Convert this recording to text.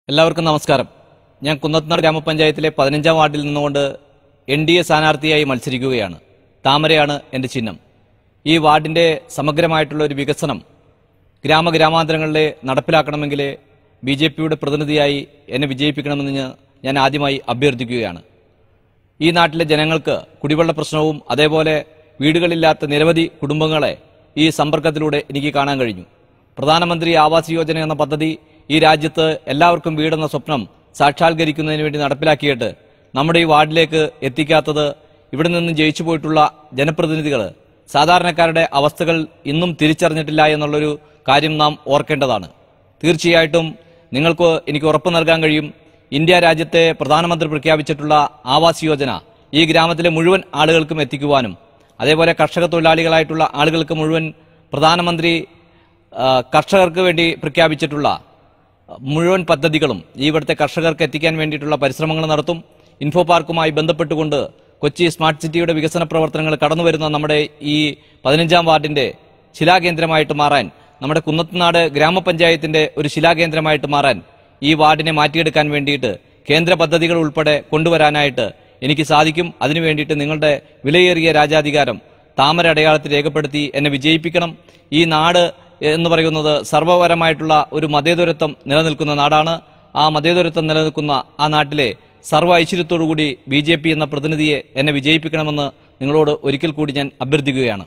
എല്ലാവർക്കും നമസ്കാരം. ഞാൻ കുന്നത്തനാട് ഗ്രാമപഞ്ചായത്തിലെ 15ാം വാർഡിൽ നിന്നുകൊണ്ട് NDA സ്ഥാനാർത്ഥിയായി മത്സരിക്കുകയാണ്. താമരയാണ് എൻ്റെ ചിഹ്നം. ഈ വാർഡിന്റെ സമഗ്രമായിട്ടുള്ള ഒരു വികസനം ഗ്രാമാന്തരങ്ങളിലെ നടപ്പിലാക്കണമെങ്കിൽ BJPയുടെ പ്രതിനിധിയായി എന്നെ വിജയിപ്പിക്കണമെന്ന് ഞാൻ ആദ്യമായി അഭ്യർത്ഥിക്കുകയാണ്. ഈ നാട്ടിലെ ജനങ്ങൾക്ക് കുടിവെള്ള പ്രശ്നവും അതേപോലെ വീടുകളില്ലാത്ത നിരവധി കുടുംബങ്ങളെ ഈ സമ്പർക്കത്തിലൂടെ എനിക്ക് കാണാൻ കഴിഞ്ഞു. പ്രധാനമന്ത്രി ആവാസ് യോജന എന്ന പദ്ധതി ഈ രാജ്യത്ത് എല്ലാവർക്കും വീടെന്ന സ്വപ്നം സാക്ഷാത്കരിക്കുന്നതിന് വേണ്ടി നടപ്പിലാക്കിയിട്ട് നമ്മുടെ ഈ വാർഡിലേക്ക് എത്തിക്കാത്തത് ഇവിടെ നിന്ന് ജയിച്ചു പോയിട്ടുള്ള ജനപ്രതിനിധികൾ സാധാരണക്കാരുടെ അവസ്ഥകൾ ഇന്നും തിരിച്ചറിഞ്ഞിട്ടില്ല എന്നുള്ളൊരു കാര്യം നാം ഓർക്കേണ്ടതാണ്. തീർച്ചയായിട്ടും നിങ്ങൾക്ക് എനിക്ക് ഉറപ്പ് നൽകാൻ കഴിയും, ഇന്ത്യ രാജ്യത്തെ പ്രധാനമന്ത്രി പ്രഖ്യാപിച്ചിട്ടുള്ള ആവാസ് യോജന ഈ ഗ്രാമത്തിലെ മുഴുവൻ ആളുകൾക്കും എത്തിക്കുവാനും അതേപോലെ കർഷക തൊഴിലാളികളായിട്ടുള്ള ആളുകൾക്ക് മുഴുവൻ പ്രധാനമന്ത്രി കർഷകർക്ക് വേണ്ടി പ്രഖ്യാപിച്ചിട്ടുള്ള മുഴുവൻ പദ്ധതികളും ഇവിടുത്തെ കർഷകർക്ക് എത്തിക്കാൻ വേണ്ടിയിട്ടുള്ള പരിശ്രമങ്ങൾ നടത്തും. ഇൻഫോ പാർക്കുമായി ബന്ധപ്പെട്ടുകൊണ്ട് കൊച്ചി സ്മാർട്ട് സിറ്റിയുടെ വികസന പ്രവർത്തനങ്ങൾ കടന്നുവരുന്ന നമ്മുടെ ഈ 15ാം വാർഡിന്റെ ശിലാകേന്ദ്രമായിട്ട് മാറാൻ, നമ്മുടെ കുന്നത്തനാട് ഗ്രാമപഞ്ചായത്തിന്റെ ഒരു ശിലാകേന്ദ്രമായിട്ട് മാറാൻ, ഈ വാർഡിനെ മാറ്റിയെടുക്കാൻ വേണ്ടിയിട്ട് കേന്ദ്ര പദ്ധതികൾ ഉൾപ്പെടെ കൊണ്ടുവരാനായിട്ട് എനിക്ക് സാധിക്കും. അതിനു വേണ്ടിയിട്ട് നിങ്ങളുടെ വിലയേറിയ രാജാധികാരം താമര അടയാളത്തിൽ രേഖപ്പെടുത്തി എന്നെ വിജയിപ്പിക്കണം. ഈ നാട് എന്ന് പറയുന്നത് സർവപരമായിട്ടുള്ള ഒരു മതേതരത്വം നിലനിൽക്കുന്ന നാടാണ്. ആ മതേതരത്വം നിലനിൽക്കുന്ന ആ നാട്ടിലെ സർവ്വ ഐശ്വര്യത്തോടുകൂടി BJP എന്ന പ്രതിനിധിയെ എന്നെ വിജയിപ്പിക്കണമെന്ന് നിങ്ങളോട് ഒരിക്കൽ കൂടി ഞാൻ അഭ്യർത്ഥിക്കുകയാണ്.